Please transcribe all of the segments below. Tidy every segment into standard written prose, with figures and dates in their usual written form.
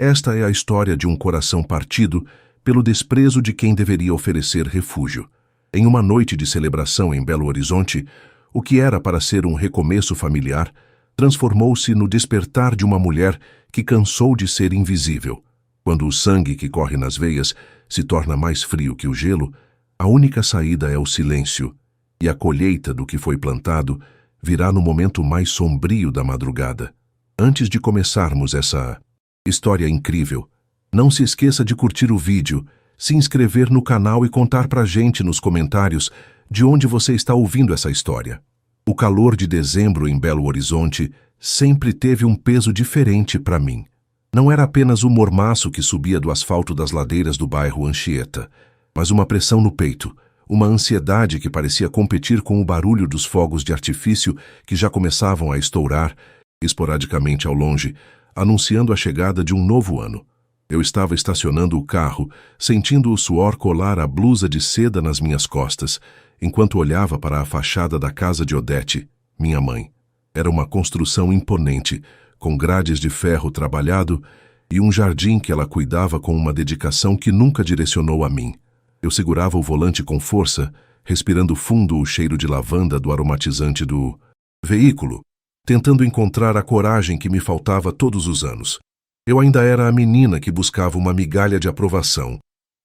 Esta é a história de um coração partido pelo desprezo de quem deveria oferecer refúgio. Em uma noite de celebração em Belo Horizonte, o que era para ser um recomeço familiar transformou-se no despertar de uma mulher que cansou de ser invisível. Quando o sangue que corre nas veias se torna mais frio que o gelo, a única saída é o silêncio, e a colheita do que foi plantado virá no momento mais sombrio da madrugada. Antes de começarmos essa história incrível, não se esqueça de curtir o vídeo, se inscrever no canal e contar pra gente nos comentários de onde você está ouvindo essa história. O calor de dezembro em Belo Horizonte sempre teve um peso diferente para mim. Não era apenas o mormaço que subia do asfalto das ladeiras do bairro Anchieta, mas uma pressão no peito, uma ansiedade que parecia competir com o barulho dos fogos de artifício que já começavam a estourar, esporadicamente ao longe, anunciando a chegada de um novo ano. Eu estava estacionando o carro, sentindo o suor colar a blusa de seda nas minhas costas, enquanto olhava para a fachada da casa de Odete, minha mãe. Era uma construção imponente, com grades de ferro trabalhado e um jardim que ela cuidava com uma dedicação que nunca direcionou a mim. Eu segurava o volante com força, respirando fundo o cheiro de lavanda do aromatizante do veículo, tentando encontrar a coragem que me faltava todos os anos. Eu ainda era a menina que buscava uma migalha de aprovação,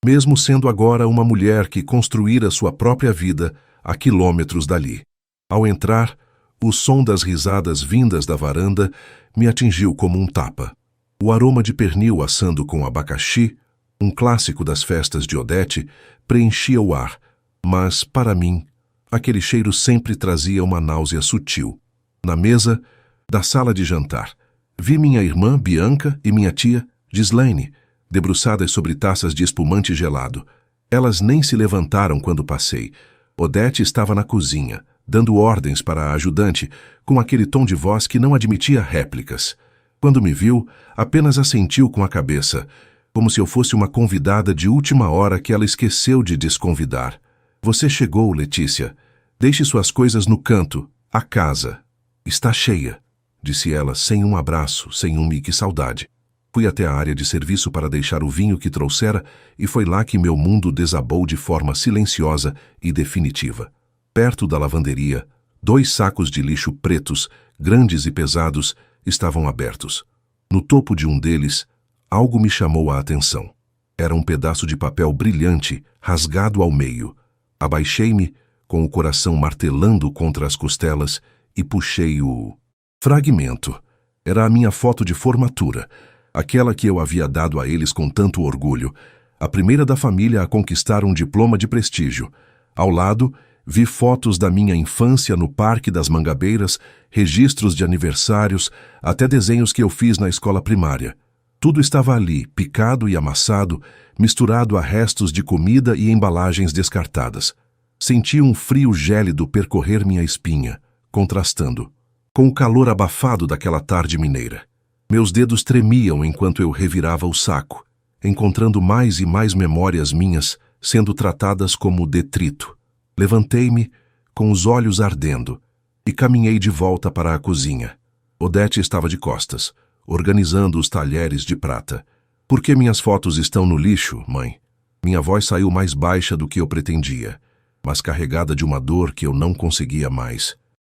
mesmo sendo agora uma mulher que construíra sua própria vida a quilômetros dali. Ao entrar, o som das risadas vindas da varanda me atingiu como um tapa. O aroma de pernil assando com abacaxi, um clássico das festas de Odete, preenchia o ar, mas, para mim, aquele cheiro sempre trazia uma náusea sutil. Na mesa da sala de jantar, vi minha irmã, Bianca, e minha tia, Gislaine, debruçadas sobre taças de espumante gelado. Elas nem se levantaram quando passei. Odete estava na cozinha, dando ordens para a ajudante, com aquele tom de voz que não admitia réplicas. Quando me viu, apenas assentiu com a cabeça, como se eu fosse uma convidada de última hora que ela esqueceu de desconvidar. Você chegou, Letícia. Deixe suas coisas no canto. A casa está cheia, disse ela, sem um abraço, sem um que saudade. Fui até a área de serviço para deixar o vinho que trouxera e foi lá que meu mundo desabou de forma silenciosa e definitiva. Perto da lavanderia, 2 sacos de lixo pretos, grandes e pesados, estavam abertos. No topo de um deles, algo me chamou a atenção. Era um pedaço de papel brilhante, rasgado ao meio. Abaixei-me, com o coração martelando contra as costelas, e puxei o fragmento. Era a minha foto de formatura, aquela que eu havia dado a eles com tanto orgulho, a primeira da família a conquistar um diploma de prestígio. Ao lado, vi fotos da minha infância no Parque das Mangabeiras, registros de aniversários, até desenhos que eu fiz na escola primária. Tudo estava ali, picado e amassado, misturado a restos de comida e embalagens descartadas. Senti um frio gélido percorrer minha espinha, contrastando com o calor abafado daquela tarde mineira. Meus dedos tremiam enquanto eu revirava o saco, encontrando mais e mais memórias minhas sendo tratadas como detrito. Levantei-me, com os olhos ardendo, e caminhei de volta para a cozinha. Odete estava de costas, organizando os talheres de prata. Por que minhas fotos estão no lixo, mãe? Minha voz saiu mais baixa do que eu pretendia, mas carregada de uma dor que eu não conseguia mais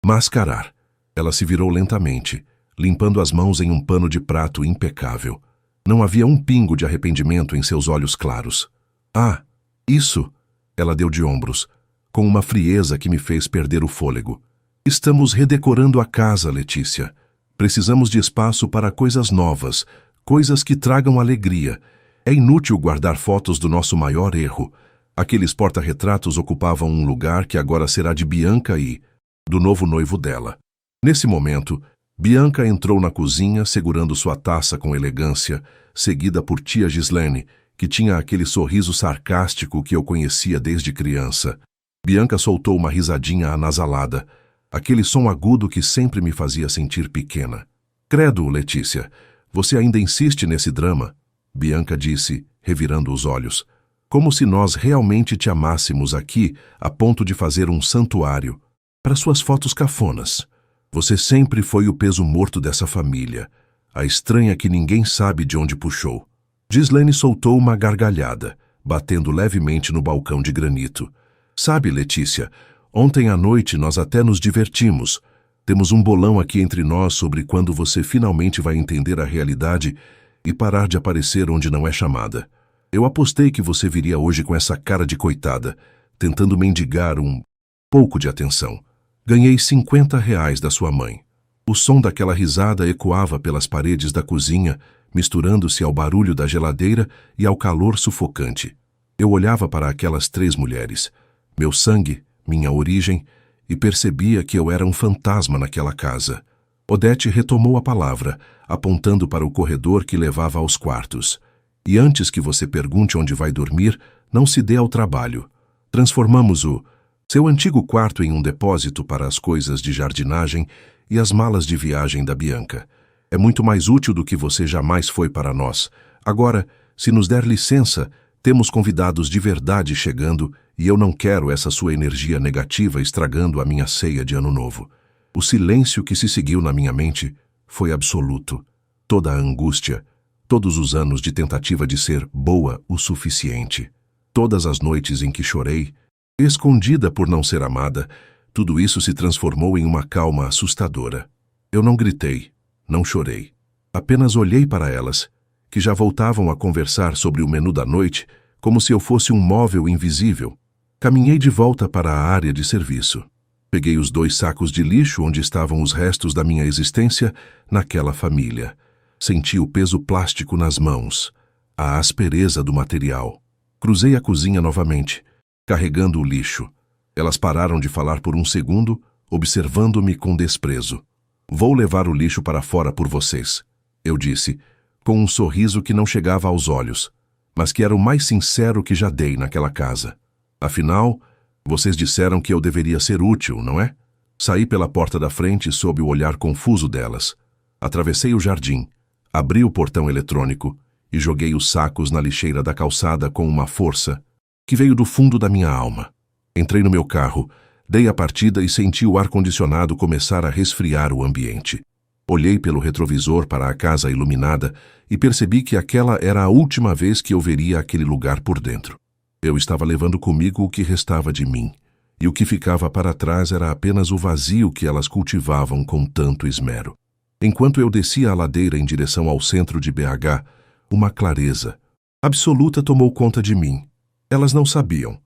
mascarar. Ela se virou lentamente, limpando as mãos em um pano de prato impecável. Não havia um pingo de arrependimento em seus olhos claros. Ah, isso! Ela deu de ombros, com uma frieza que me fez perder o fôlego. Estamos redecorando a casa, Letícia. Precisamos de espaço para coisas novas, coisas que tragam alegria. É inútil guardar fotos do nosso maior erro. Aqueles porta-retratos ocupavam um lugar que agora será de Bianca e do novo noivo dela. Nesse momento, Bianca entrou na cozinha segurando sua taça com elegância, seguida por tia Gislaine, que tinha aquele sorriso sarcástico que eu conhecia desde criança. Bianca soltou uma risadinha anasalada, aquele som agudo que sempre me fazia sentir pequena. Credo, Letícia, você ainda insiste nesse drama? Bianca disse, revirando os olhos. Como se nós realmente te amássemos aqui a ponto de fazer um santuário para suas fotos cafonas. Você sempre foi o peso morto dessa família, a estranha que ninguém sabe de onde puxou. Ghislaine soltou uma gargalhada, batendo levemente no balcão de granito. Sabe, Letícia, ontem à noite nós até nos divertimos. Temos um bolão aqui entre nós sobre quando você finalmente vai entender a realidade e parar de aparecer onde não é chamada. Eu apostei que você viria hoje com essa cara de coitada, tentando mendigar um pouco de atenção. Ganhei R$ 50 da sua mãe. O som daquela risada ecoava pelas paredes da cozinha, misturando-se ao barulho da geladeira e ao calor sufocante. Eu olhava para aquelas 3 mulheres, meu sangue, minha origem, e percebia que eu era um fantasma naquela casa. Odete retomou a palavra, apontando para o corredor que levava aos quartos. E antes que você pergunte onde vai dormir, não se dê ao trabalho. Transformamos o seu antigo quarto em um depósito para as coisas de jardinagem e as malas de viagem da Bianca. É muito mais útil do que você jamais foi para nós. Agora, se nos der licença, temos convidados de verdade chegando e eu não quero essa sua energia negativa estragando a minha ceia de Ano Novo. O silêncio que se seguiu na minha mente foi absoluto. Toda a angústia, todos os anos de tentativa de ser boa o suficiente, todas as noites em que chorei, escondida por não ser amada, tudo isso se transformou em uma calma assustadora. Eu não gritei, não chorei. Apenas olhei para elas, que já voltavam a conversar sobre o menu da noite, como se eu fosse um móvel invisível. Caminhei de volta para a área de serviço. Peguei os 2 sacos de lixo onde estavam os restos da minha existência naquela família. Senti o peso plástico nas mãos, a aspereza do material. Cruzei a cozinha novamente, carregando o lixo. Elas pararam de falar por um segundo, observando-me com desprezo. Vou levar o lixo para fora por vocês, eu disse, com um sorriso que não chegava aos olhos, mas que era o mais sincero que já dei naquela casa. Afinal, vocês disseram que eu deveria ser útil, não é? Saí pela porta da frente sob o olhar confuso delas. Atravessei o jardim, abri o portão eletrônico e joguei os sacos na lixeira da calçada com uma força que veio do fundo da minha alma. Entrei no meu carro, dei a partida e senti o ar-condicionado começar a resfriar o ambiente. Olhei pelo retrovisor para a casa iluminada e percebi que aquela era a última vez que eu veria aquele lugar por dentro. Eu estava levando comigo o que restava de mim, e o que ficava para trás era apenas o vazio que elas cultivavam com tanto esmero. Enquanto eu descia a ladeira em direção ao centro de BH, uma clareza absoluta tomou conta de mim. Elas não sabiam,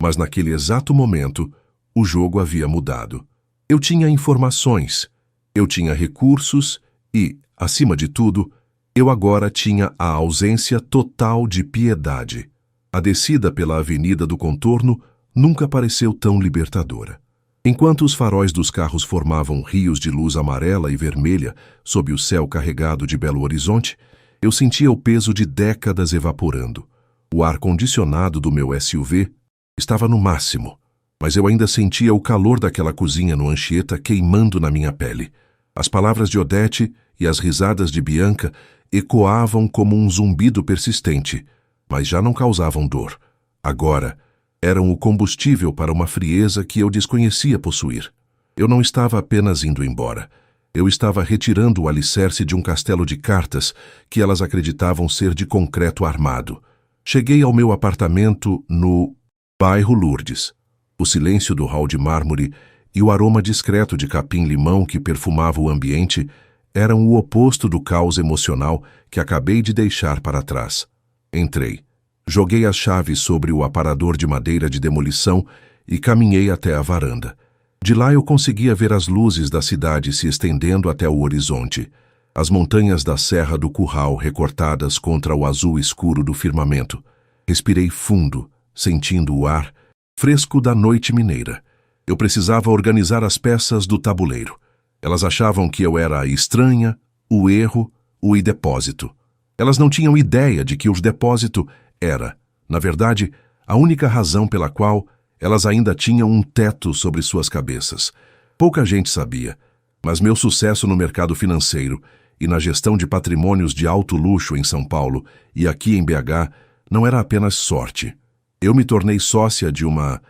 mas naquele exato momento, o jogo havia mudado. Eu tinha informações, eu tinha recursos e, acima de tudo, eu agora tinha a ausência total de piedade. A descida pela avenida do contorno nunca pareceu tão libertadora. Enquanto os faróis dos carros formavam rios de luz amarela e vermelha sob o céu carregado de Belo Horizonte, eu sentia o peso de décadas evaporando. O ar-condicionado do meu SUV estava no máximo, mas eu ainda sentia o calor daquela cozinha no Anchieta queimando na minha pele. As palavras de Odete e as risadas de Bianca ecoavam como um zumbido persistente, mas já não causavam dor. Agora, eram o combustível para uma frieza que eu desconhecia possuir. Eu não estava apenas indo embora. Eu estava retirando o alicerce de um castelo de cartas que elas acreditavam ser de concreto armado. Cheguei ao meu apartamento no bairro Lourdes. O silêncio do hall de mármore e o aroma discreto de capim-limão que perfumava o ambiente eram o oposto do caos emocional que acabei de deixar para trás. Entrei. Joguei as chaves sobre o aparador de madeira de demolição e caminhei até a varanda. De lá eu conseguia ver as luzes da cidade se estendendo até o horizonte, as montanhas da Serra do Curral recortadas contra o azul escuro do firmamento. Respirei fundo, sentindo o ar fresco da noite mineira. Eu precisava organizar as peças do tabuleiro. Elas achavam que eu era a estranha, o erro, o depósito. Elas não tinham ideia de que o depósito era, na verdade, a única razão pela qual elas ainda tinham um teto sobre suas cabeças. Pouca gente sabia, mas meu sucesso no mercado financeiro e na gestão de patrimônios de alto luxo em São Paulo e aqui em BH não era apenas sorte. Eu me tornei sócia de uma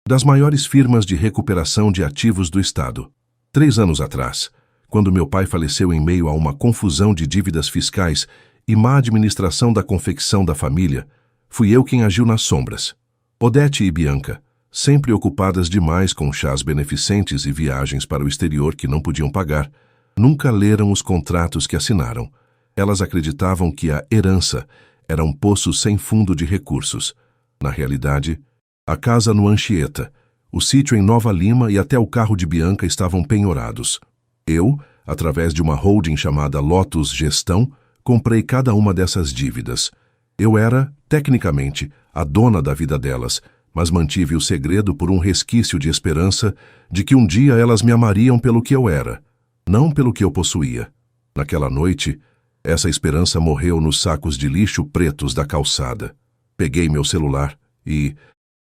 das maiores firmas de recuperação de ativos do estado. 3 anos atrás, quando meu pai faleceu em meio a uma confusão de dívidas fiscais e má administração da confecção da família, fui eu quem agiu nas sombras. Odete e Bianca, sempre ocupadas demais com chás beneficentes e viagens para o exterior que não podiam pagar, nunca leram os contratos que assinaram. Elas acreditavam que a herança era um poço sem fundo de recursos. Na realidade, a casa no Anchieta, o sítio em Nova Lima e até o carro de Bianca estavam penhorados. Eu, através de uma holding chamada Lotus Gestão, comprei cada uma dessas dívidas. Eu era, tecnicamente, a dona da vida delas, mas mantive o segredo por um resquício de esperança de que um dia elas me amariam pelo que eu era, não pelo que eu possuía. Naquela noite, essa esperança morreu nos sacos de lixo pretos da calçada. Peguei meu celular e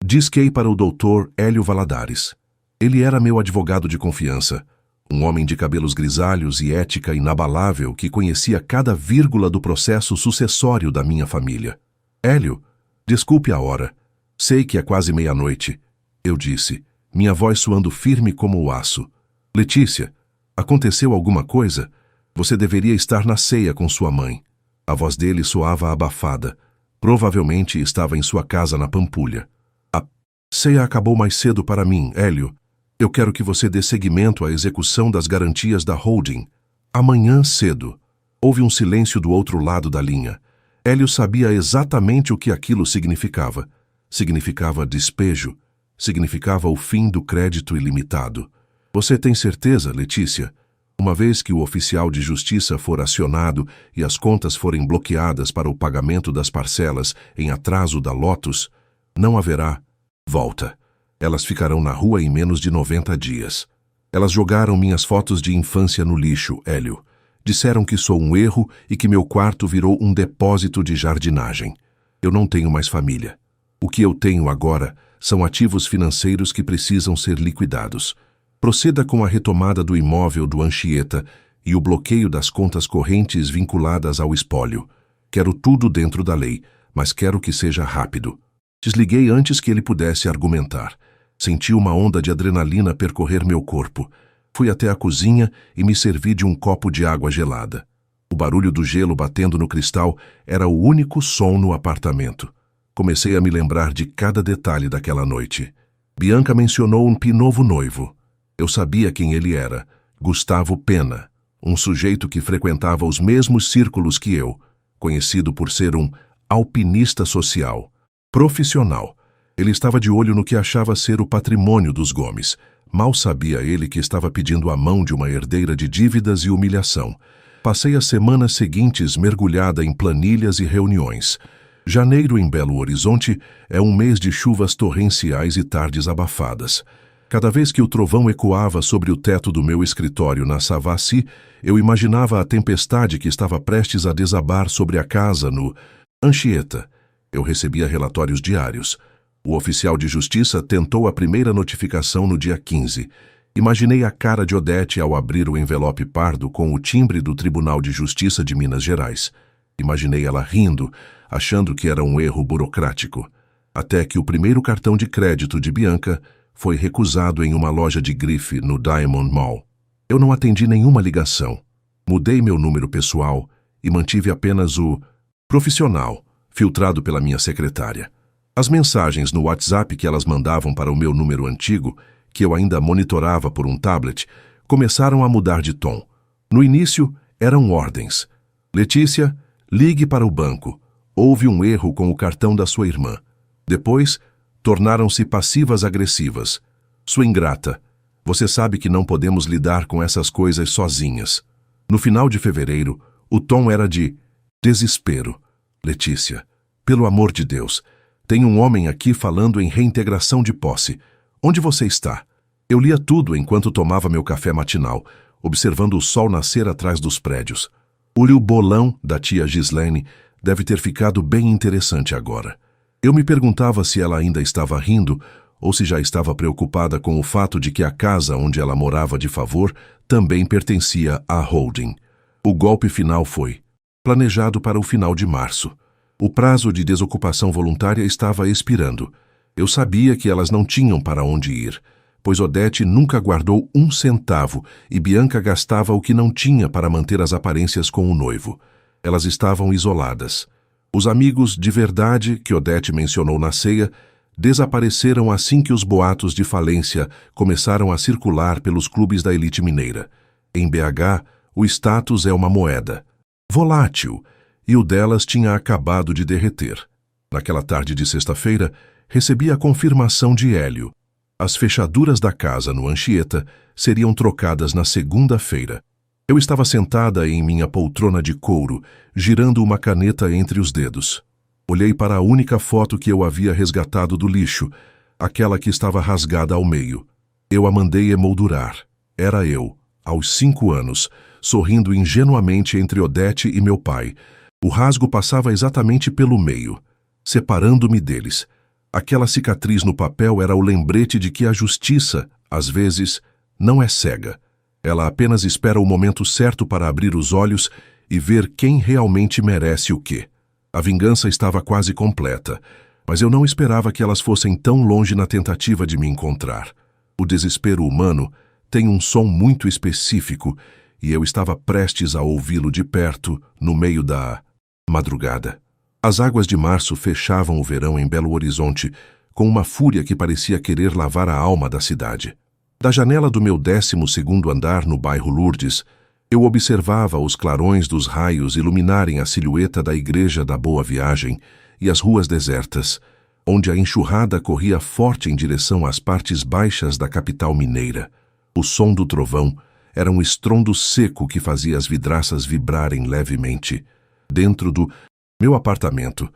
disquei para o Dr. Hélio Valadares. Ele era meu advogado de confiança, um homem de cabelos grisalhos e ética inabalável que conhecia cada vírgula do processo sucessório da minha família. Hélio, desculpe a hora. Sei que é quase meia-noite, eu disse, minha voz soando firme como o aço. Letícia, aconteceu alguma coisa? Você deveria estar na ceia com sua mãe. A voz dele soava abafada. Provavelmente estava em sua casa na Pampulha. A ceia acabou mais cedo para mim, Hélio. Eu quero que você dê seguimento à execução das garantias da holding. Amanhã cedo. Houve um silêncio do outro lado da linha. Hélio sabia exatamente o que aquilo significava. Significava despejo. Significava o fim do crédito ilimitado. Você tem certeza, Letícia? Uma vez que o oficial de justiça for acionado e as contas forem bloqueadas para o pagamento das parcelas em atraso da Lotus, não haverá volta. Elas ficarão na rua em menos de 90 dias. Elas jogaram minhas fotos de infância no lixo, Hélio. Disseram que sou um erro e que meu quarto virou um depósito de jardinagem. Eu não tenho mais família. O que eu tenho agora são ativos financeiros que precisam ser liquidados. Proceda com a retomada do imóvel do Anchieta e o bloqueio das contas correntes vinculadas ao espólio. Quero tudo dentro da lei, mas quero que seja rápido. Desliguei antes que ele pudesse argumentar. Senti uma onda de adrenalina percorrer meu corpo. Fui até a cozinha e me servi de um copo de água gelada. O barulho do gelo batendo no cristal era o único som no apartamento. Comecei a me lembrar de cada detalhe daquela noite. Bianca mencionou um novo noivo. Eu sabia quem ele era, Gustavo Pena, um sujeito que frequentava os mesmos círculos que eu, conhecido por ser um alpinista social, profissional. Ele estava de olho no que achava ser o patrimônio dos Gomes. Mal sabia ele que estava pedindo a mão de uma herdeira de dívidas e humilhação. Passei as semanas seguintes mergulhada em planilhas e reuniões. Janeiro em Belo Horizonte é um mês de chuvas torrenciais e tardes abafadas. Cada vez que o trovão ecoava sobre o teto do meu escritório na Savassi, eu imaginava a tempestade que estava prestes a desabar sobre a casa no Anchieta. Eu recebia relatórios diários. O oficial de justiça tentou a primeira notificação no dia 15. Imaginei a cara de Odete ao abrir o envelope pardo com o timbre do Tribunal de Justiça de Minas Gerais. Imaginei ela rindo, achando que era um erro burocrático. Até que o primeiro cartão de crédito de Bianca foi recusado em uma loja de grife no Diamond Mall. Eu não atendi nenhuma ligação. Mudei meu número pessoal e mantive apenas o profissional, filtrado pela minha secretária. As mensagens no WhatsApp que elas mandavam para o meu número antigo, que eu ainda monitorava por um tablet, começaram a mudar de tom. No início, eram ordens. Letícia, ligue para o banco. Houve um erro com o cartão da sua irmã. Depois, tornaram-se passivas-agressivas. Sua ingrata, você sabe que não podemos lidar com essas coisas sozinhas. No final de fevereiro, o tom era de desespero. Letícia, pelo amor de Deus, tem um homem aqui falando em reintegração de posse. Onde você está? Eu lia tudo enquanto tomava meu café matinal, observando o sol nascer atrás dos prédios. O bolão da tia Gislene deve ter ficado bem interessante agora. Eu me perguntava se ela ainda estava rindo ou se já estava preocupada com o fato de que a casa onde ela morava de favor também pertencia à holding. O golpe final foi planejado para o final de março. O prazo de desocupação voluntária estava expirando. Eu sabia que elas não tinham para onde ir. pois Odete nunca guardou um centavo e Bianca gastava o que não tinha para manter as aparências com o noivo. Elas estavam isoladas. Os amigos de verdade que Odete mencionou na ceia desapareceram assim que os boatos de falência começaram a circular pelos clubes da elite mineira. Em BH, o status é uma moeda, volátil, e o delas tinha acabado de derreter. Naquela tarde de sexta-feira, recebi a confirmação de Hélio. As fechaduras da casa no Anchieta seriam trocadas na segunda-feira. Eu estava sentada em minha poltrona de couro, girando uma caneta entre os dedos. Olhei para a única foto que eu havia resgatado do lixo, aquela que estava rasgada ao meio. Eu a mandei emoldurar. Era eu, aos 5 anos, sorrindo ingenuamente entre Odete e meu pai. O rasgo passava exatamente pelo meio, separando-me deles. Aquela cicatriz no papel era o lembrete de que a justiça, às vezes, não é cega. Ela apenas espera o momento certo para abrir os olhos e ver quem realmente merece o quê. A vingança estava quase completa, mas eu não esperava que elas fossem tão longe na tentativa de me encontrar. O desespero humano tem um som muito específico e eu estava prestes a ouvi-lo de perto, no meio da madrugada. As águas de março fechavam o verão em Belo Horizonte com uma fúria que parecia querer lavar a alma da cidade. Da janela do meu 12º andar no bairro Lourdes, eu observava os clarões dos raios iluminarem a silhueta da Igreja da Boa Viagem e as ruas desertas, onde a enxurrada corria forte em direção às partes baixas da capital mineira. O som do trovão era um estrondo seco que fazia as vidraças vibrarem levemente. Dentro do meu apartamento,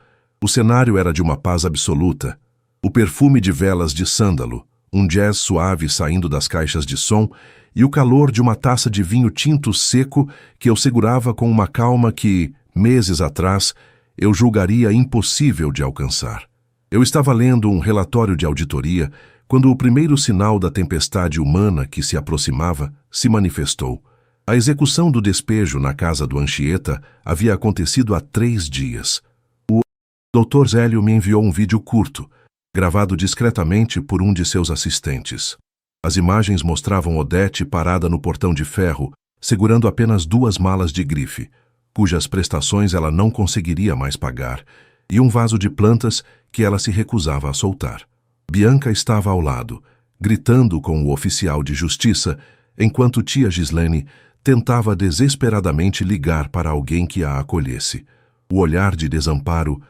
o cenário era de uma paz absoluta. O perfume de velas de sândalo, um jazz suave saindo das caixas de som e o calor de uma taça de vinho tinto seco que eu segurava com uma calma que, meses atrás, eu julgaria impossível de alcançar. Eu estava lendo um relatório de auditoria quando o primeiro sinal da tempestade humana que se aproximava se manifestou. A execução do despejo na casa do Anchieta havia acontecido há 3 dias. O Dr. Hélio me enviou um vídeo curto, gravado discretamente por um de seus assistentes. As imagens mostravam Odete parada no portão de ferro, segurando apenas 2 malas de grife, cujas prestações ela não conseguiria mais pagar, e um vaso de plantas que ela se recusava a soltar. Bianca estava ao lado, gritando com o oficial de justiça, enquanto tia Gislene tentava desesperadamente ligar para alguém que a acolhesse. O olhar de desamparo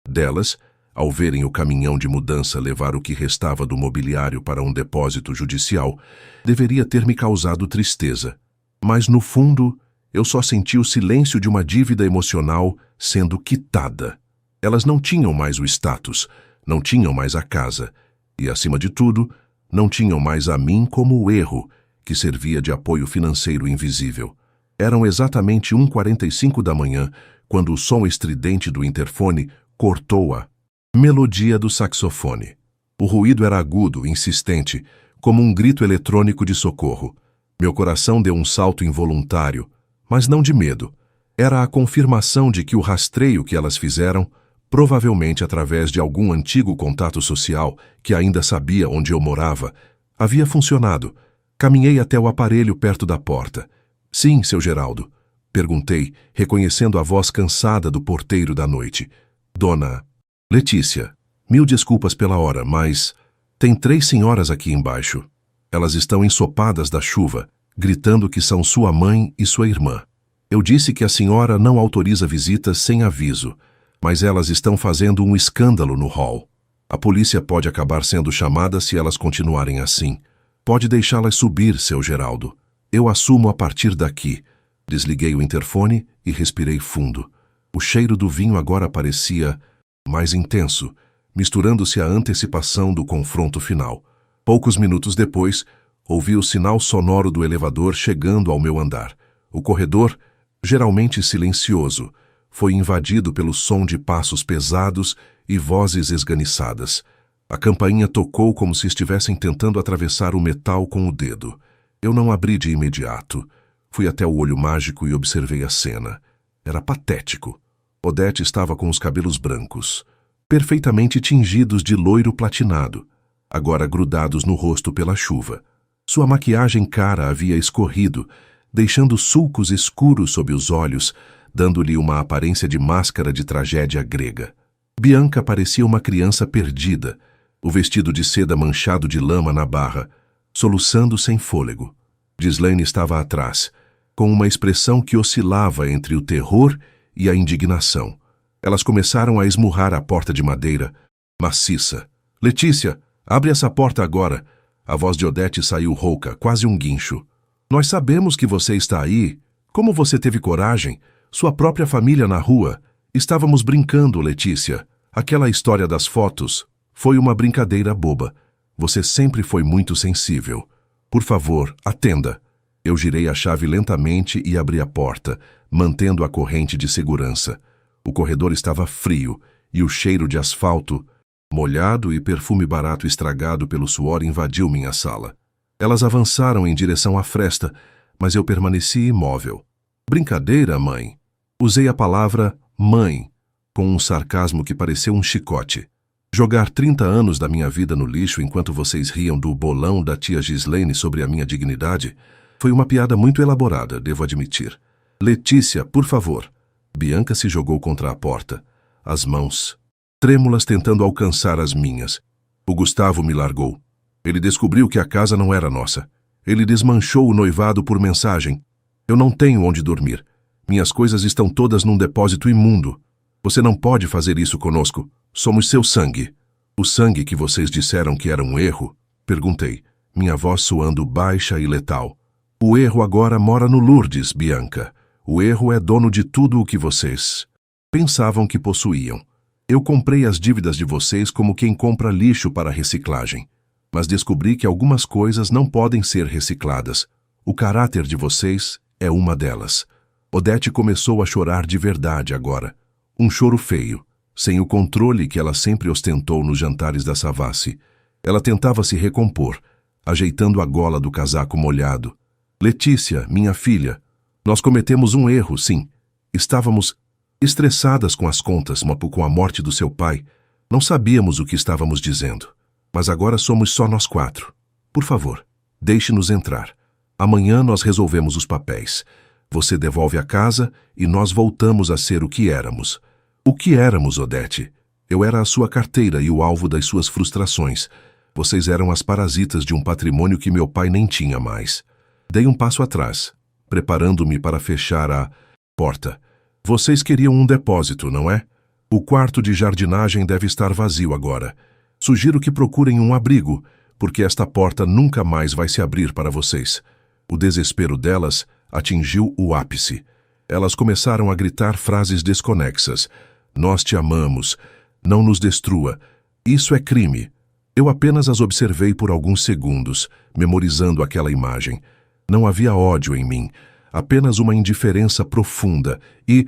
delas, ao verem o caminhão de mudança levar o que restava do mobiliário para um depósito judicial, deveria ter me causado tristeza. Mas, no fundo, eu só senti o silêncio de uma dívida emocional sendo quitada. Elas não tinham mais o status, não tinham mais a casa, e, acima de tudo, não tinham mais a mim como o erro, que servia de apoio financeiro invisível. Eram exatamente 1h45 da manhã, quando o som estridente do interfone cortou a melodia do saxofone. O ruído era agudo, insistente, como um grito eletrônico de socorro. Meu coração deu um salto involuntário, mas não de medo. Era a confirmação de que o rastreio que elas fizeram, provavelmente através de algum antigo contato social que ainda sabia onde eu morava, havia funcionado. Caminhei até o aparelho perto da porta. Sim, seu Geraldo, perguntei, reconhecendo a voz cansada do porteiro da noite. Dona Letícia, mil desculpas pela hora, mas tem 3 senhoras aqui embaixo. Elas estão ensopadas da chuva, gritando que são sua mãe e sua irmã. Eu disse que a senhora não autoriza visitas sem aviso, mas elas estão fazendo um escândalo no hall. A polícia pode acabar sendo chamada se elas continuarem assim. Pode deixá-las subir, seu Geraldo. Eu assumo a partir daqui. Desliguei o interfone e respirei fundo. O cheiro do vinho agora parecia mais intenso, misturando-se à antecipação do confronto final. Poucos minutos depois, ouvi o sinal sonoro do elevador chegando ao meu andar. O corredor, geralmente silencioso, foi invadido pelo som de passos pesados e vozes esganiçadas. A campainha tocou como se estivessem tentando atravessar o metal com o dedo. Eu não abri de imediato. Fui até o olho mágico e observei a cena. Era patético. Odete estava com os cabelos brancos, perfeitamente tingidos de loiro platinado. agora grudados no rosto pela chuva. Sua maquiagem cara havia escorrido, deixando sulcos escuros sob os olhos, dando-lhe uma aparência de máscara de tragédia grega. Bianca parecia uma criança perdida, o vestido de seda manchado de lama na barra, soluçando sem fôlego. Ghislaine estava atrás, com uma expressão que oscilava entre o terror e a indignação. Elas começaram a esmurrar a porta de madeira, maciça. Letícia, abre essa porta agora. A voz de Odete saiu rouca, quase um guincho. Nós sabemos que você está aí. Como você teve coragem? Sua própria família na rua. Estávamos brincando, Letícia. Aquela história das fotos foi uma brincadeira boba. Você sempre foi muito sensível. Por favor, atenda. Eu girei a chave lentamente e abri a porta, mantendo a corrente de segurança. O corredor estava frio e o cheiro de asfalto, molhado e perfume barato estragado pelo suor invadiu minha sala. Elas avançaram em direção à fresta, mas eu permaneci imóvel. Brincadeira, mãe? Usei a palavra mãe, com um sarcasmo que pareceu um chicote. Jogar 30 anos da minha vida no lixo enquanto vocês riam do bolão da tia Ghislaine sobre a minha dignidade foi uma piada muito elaborada, devo admitir. Letícia, por favor. Bianca se jogou contra a porta, as mãos trêmulas tentando alcançar as minhas. O Gustavo me largou. Ele descobriu que a casa não era nossa. Ele desmanchou o noivado por mensagem. Eu não tenho onde dormir. Minhas coisas estão todas num depósito imundo. Você não pode fazer isso conosco. Somos seu sangue. O sangue que vocês disseram que era um erro? Perguntei, minha voz soando baixa e letal. O erro agora mora no Lourdes, Bianca. O erro é dono de tudo o que vocês pensavam que possuíam. Eu comprei as dívidas de vocês como quem compra lixo para reciclagem. Mas descobri que algumas coisas não podem ser recicladas. O caráter de vocês é uma delas. Odete começou a chorar de verdade agora. Um choro feio, sem o controle que ela sempre ostentou nos jantares da Savassi. Ela tentava se recompor, ajeitando a gola do casaco molhado. Letícia, minha filha, nós cometemos um erro, sim. Estávamos estressadas com as contas, com a morte do seu pai. Não sabíamos o que estávamos dizendo. Mas agora somos só nós 4. Por favor, deixe-nos entrar. Amanhã nós resolvemos os papéis. Você devolve a casa e nós voltamos a ser o que éramos. O que éramos, Odete? Eu era a sua carteira e o alvo das suas frustrações. Vocês eram as parasitas de um patrimônio que meu pai nem tinha mais. Dei um passo atrás, preparando-me para fechar a porta. Vocês queriam um depósito, não é? O quarto de jardinagem deve estar vazio agora. Sugiro que procurem um abrigo, porque esta porta nunca mais vai se abrir para vocês. O desespero delas atingiu o ápice. Elas começaram a gritar frases desconexas. Nós te amamos. Não nos destrua. Isso é crime. Eu apenas as observei por alguns segundos, memorizando aquela imagem. Não havia ódio em mim, apenas uma indiferença profunda e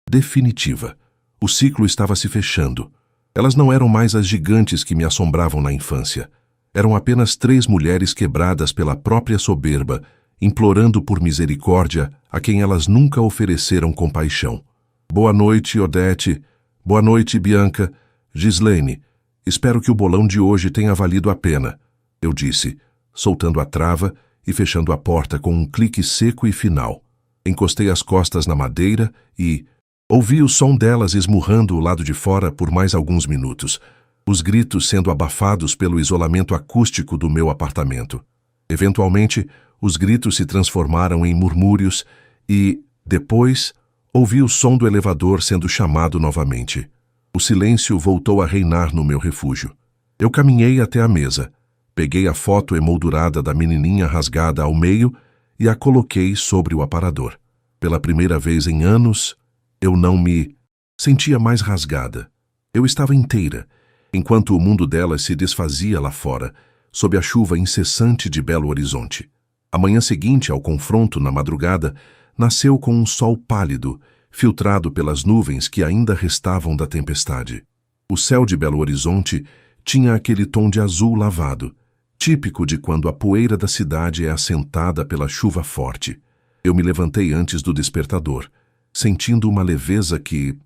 definitiva. O ciclo estava se fechando. Elas não eram mais as gigantes que me assombravam na infância. Eram apenas 3 mulheres quebradas pela própria soberba, implorando por misericórdia a quem elas nunca ofereceram compaixão. Boa noite, Odete. Boa noite, Bianca. Ghislaine, espero que o bolão de hoje tenha valido a pena, eu disse, soltando a trava e fechando a porta com um clique seco e final. Encostei as costas na madeira e ouvi o som delas esmurrando o lado de fora por mais alguns minutos, os gritos sendo abafados pelo isolamento acústico do meu apartamento. Eventualmente, os gritos se transformaram em murmúrios e, depois, ouvi o som do elevador sendo chamado novamente. O silêncio voltou a reinar no meu refúgio. Eu caminhei até a mesa, peguei a foto emoldurada da menininha rasgada ao meio e a coloquei sobre o aparador. Pela primeira vez em anos, eu não me sentia mais rasgada. Eu estava inteira, enquanto o mundo delas se desfazia lá fora, sob a chuva incessante de Belo Horizonte. A manhã seguinte ao confronto na madrugada, nasceu com um sol pálido, filtrado pelas nuvens que ainda restavam da tempestade. O céu de Belo Horizonte tinha aquele tom de azul lavado, típico de quando a poeira da cidade é assentada pela chuva forte. Eu me levantei antes do despertador, sentindo uma leveza que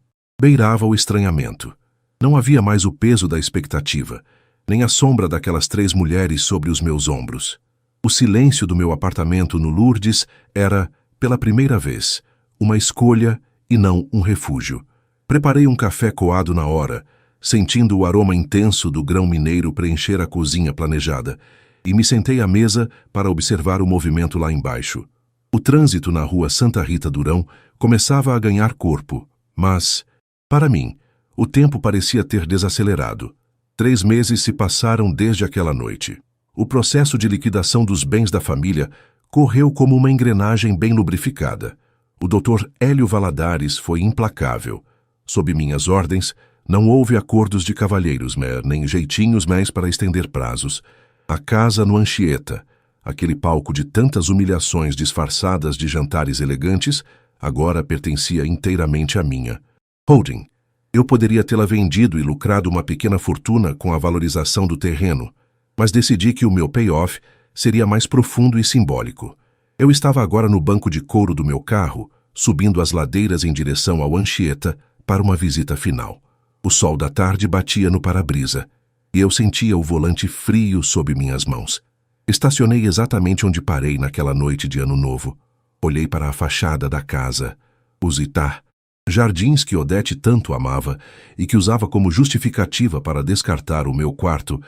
beirava o estranhamento. Não havia mais o peso da expectativa. nem a sombra daquelas 3 mulheres sobre os meus ombros. O silêncio do meu apartamento no Lourdes era, pela primeira vez, uma escolha e não um refúgio. Preparei um café coado na hora, sentindo o aroma intenso do grão mineiro preencher a cozinha planejada, e me sentei à mesa para observar o movimento lá embaixo. O trânsito na rua Santa Rita Durão começava a ganhar corpo, mas, para mim, o tempo parecia ter desacelerado. 3 meses se passaram desde aquela noite. O processo de liquidação dos bens da família correu como uma engrenagem bem lubrificada. O Dr. Hélio Valadares foi implacável. Sob minhas ordens, não houve acordos de cavalheiros, nem jeitinhos mais para estender prazos. A casa no Anchieta, aquele palco de tantas humilhações disfarçadas de jantares elegantes, agora pertencia inteiramente à minha holding. Eu poderia tê-la vendido e lucrado uma pequena fortuna com a valorização do terreno, mas decidi que o meu payoff seria mais profundo e simbólico. Eu estava agora no banco de couro do meu carro, subindo as ladeiras em direção ao Anchieta para uma visita final. O sol da tarde batia no para-brisa, e eu sentia o volante frio sob minhas mãos. Estacionei exatamente onde parei naquela noite de Ano Novo. Olhei para a fachada da casa, os Itá, jardins que Odete tanto amava e que usava como justificativa para descartar o meu quarto,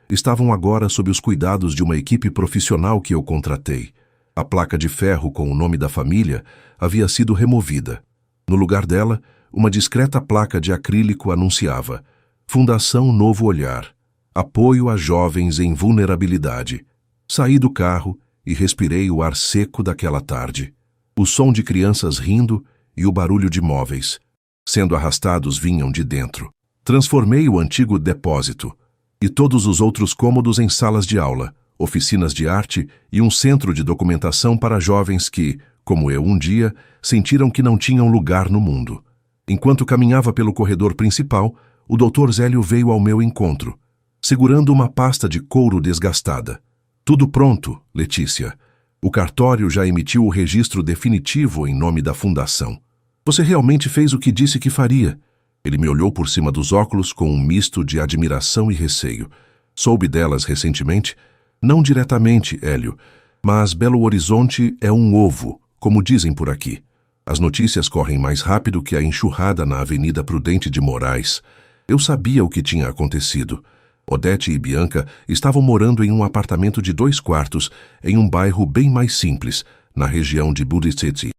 estavam agora sob os cuidados de uma equipe profissional que eu contratei. A placa de ferro com o nome da família havia sido removida. No lugar dela, uma discreta placa de acrílico anunciava: Fundação Novo Olhar, apoio a jovens em vulnerabilidade. Saí do carro e respirei o ar seco daquela tarde. O som de crianças rindo e o barulho de móveis, sendo arrastados, vinham de dentro. Transformei o antigo depósito e todos os outros cômodos em salas de aula, oficinas de arte e um centro de documentação para jovens que, como eu um dia, sentiram que não tinham lugar no mundo. Enquanto caminhava pelo corredor principal, o Dr. Zélio veio ao meu encontro, segurando uma pasta de couro desgastada. Tudo pronto, Letícia. O cartório já emitiu o registro definitivo em nome da fundação. Você realmente fez o que disse que faria. Ele me olhou por cima dos óculos com um misto de admiração e receio. Soube delas recentemente? Não diretamente, Hélio, mas Belo Horizonte é um ovo, como dizem por aqui. As notícias correm mais rápido que a enxurrada na Avenida Prudente de Moraes. Eu sabia o que tinha acontecido. Odete e Bianca estavam morando em um apartamento de 2 quartos, em um bairro bem mais simples, na região de Buriceti.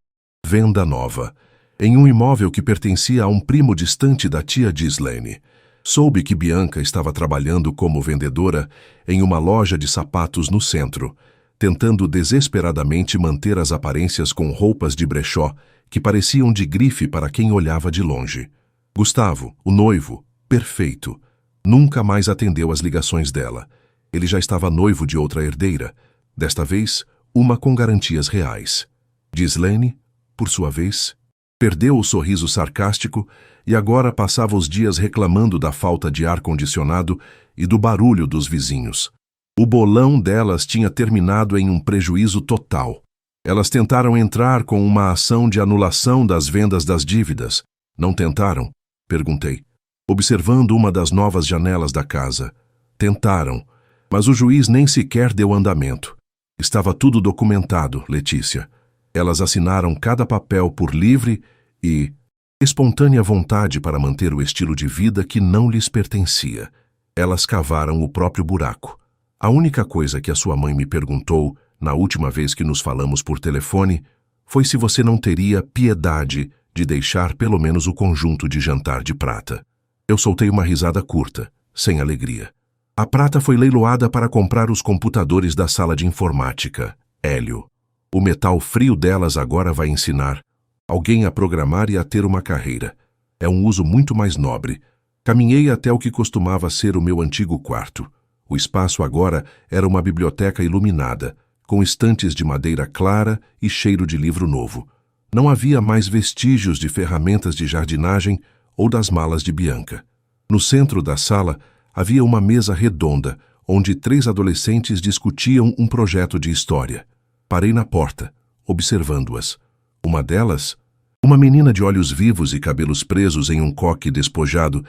Venda nova, em um imóvel que pertencia a um primo distante da tia Gislene. Soube que Bianca estava trabalhando como vendedora em uma loja de sapatos no centro, tentando desesperadamente manter as aparências com roupas de brechó que pareciam de grife para quem olhava de longe. Gustavo, o noivo, perfeito, nunca mais atendeu às ligações dela. Ele já estava noivo de outra herdeira, desta vez uma com garantias reais. Gislene, por sua vez, perdeu o sorriso sarcástico e agora passava os dias reclamando da falta de ar-condicionado e do barulho dos vizinhos. O bolão delas tinha terminado em um prejuízo total. Elas tentaram entrar com uma ação de anulação das vendas das dívidas. Não tentaram? Perguntei, observando uma das novas janelas da casa. Tentaram, mas o juiz nem sequer deu andamento. Estava tudo documentado, Letícia. Elas assinaram cada papel por livre e espontânea vontade para manter o estilo de vida que não lhes pertencia. Elas cavaram o próprio buraco. A única coisa que a sua mãe me perguntou, na última vez que nos falamos por telefone, foi se você não teria piedade de deixar pelo menos o conjunto de jantar de prata. Eu soltei uma risada curta, sem alegria. A prata foi leiloada para comprar os computadores da sala de informática, Hélio. O metal frio delas agora vai ensinar alguém a programar e a ter uma carreira. É um uso muito mais nobre. Caminhei até o que costumava ser o meu antigo quarto. O espaço agora era uma biblioteca iluminada, com estantes de madeira clara e cheiro de livro novo. Não havia mais vestígios de ferramentas de jardinagem ou das malas de Bianca. No centro da sala havia uma mesa redonda, onde 3 adolescentes discutiam um projeto de história. Parei na porta, observando-as. Uma delas, uma menina de olhos vivos e cabelos presos em um coque despojado,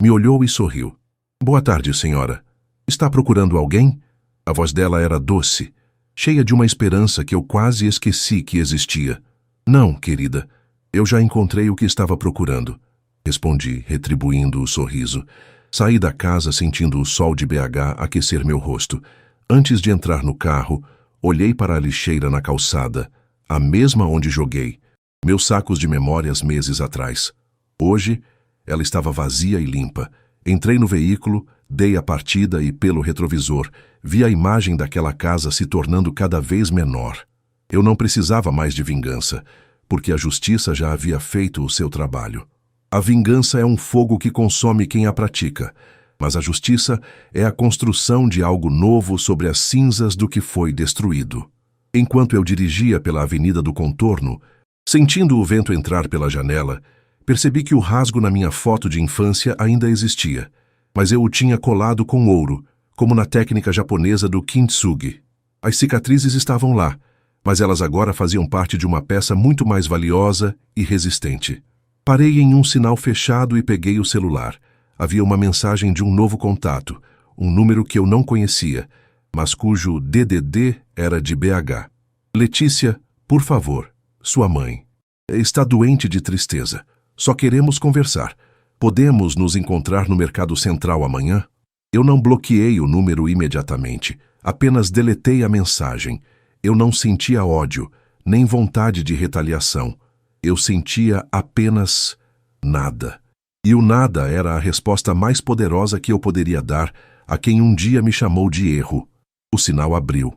me olhou e sorriu. "Boa tarde, senhora." Está procurando alguém? A voz dela era doce, cheia de uma esperança que eu quase esqueci que existia. Não, querida, eu já encontrei o que estava procurando, respondi, retribuindo o sorriso. Saí da casa sentindo o sol de BH aquecer meu rosto. Antes de entrar no carro, olhei para a lixeira na calçada, a mesma onde joguei meus sacos de memórias meses atrás. Hoje, ela estava vazia e limpa. Entrei no veículo, dei a partida e, pelo retrovisor, vi a imagem daquela casa se tornando cada vez menor. Eu não precisava mais de vingança, porque a justiça já havia feito o seu trabalho. A vingança é um fogo que consome quem a pratica, mas a justiça é a construção de algo novo sobre as cinzas do que foi destruído. Enquanto eu dirigia pela Avenida do Contorno, sentindo o vento entrar pela janela, percebi que o rasgo na minha foto de infância ainda existia, mas eu o tinha colado com ouro, como na técnica japonesa do kintsugi. As cicatrizes estavam lá, mas elas agora faziam parte de uma peça muito mais valiosa e resistente. Parei em um sinal fechado e peguei o celular. Havia uma mensagem de um novo contato, um número que eu não conhecia, mas cujo DDD era de BH. Letícia, por favor, sua mãe. Está doente de tristeza. Só queremos conversar. Podemos nos encontrar no Mercado Central amanhã? Eu não bloqueei o número imediatamente. Apenas deletei a mensagem. Eu não sentia ódio, nem vontade de retaliação. Eu sentia apenas nada. E o nada era a resposta mais poderosa que eu poderia dar a quem um dia me chamou de erro. O sinal abriu.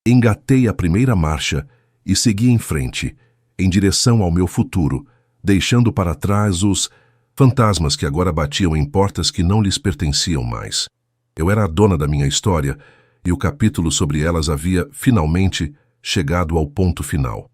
Engatei a primeira marcha e segui em frente, em direção ao meu futuro, deixando para trás os fantasmas que agora batiam em portas que não lhes pertenciam mais. Eu era a dona da minha história e o capítulo sobre elas havia, finalmente, chegado ao ponto final.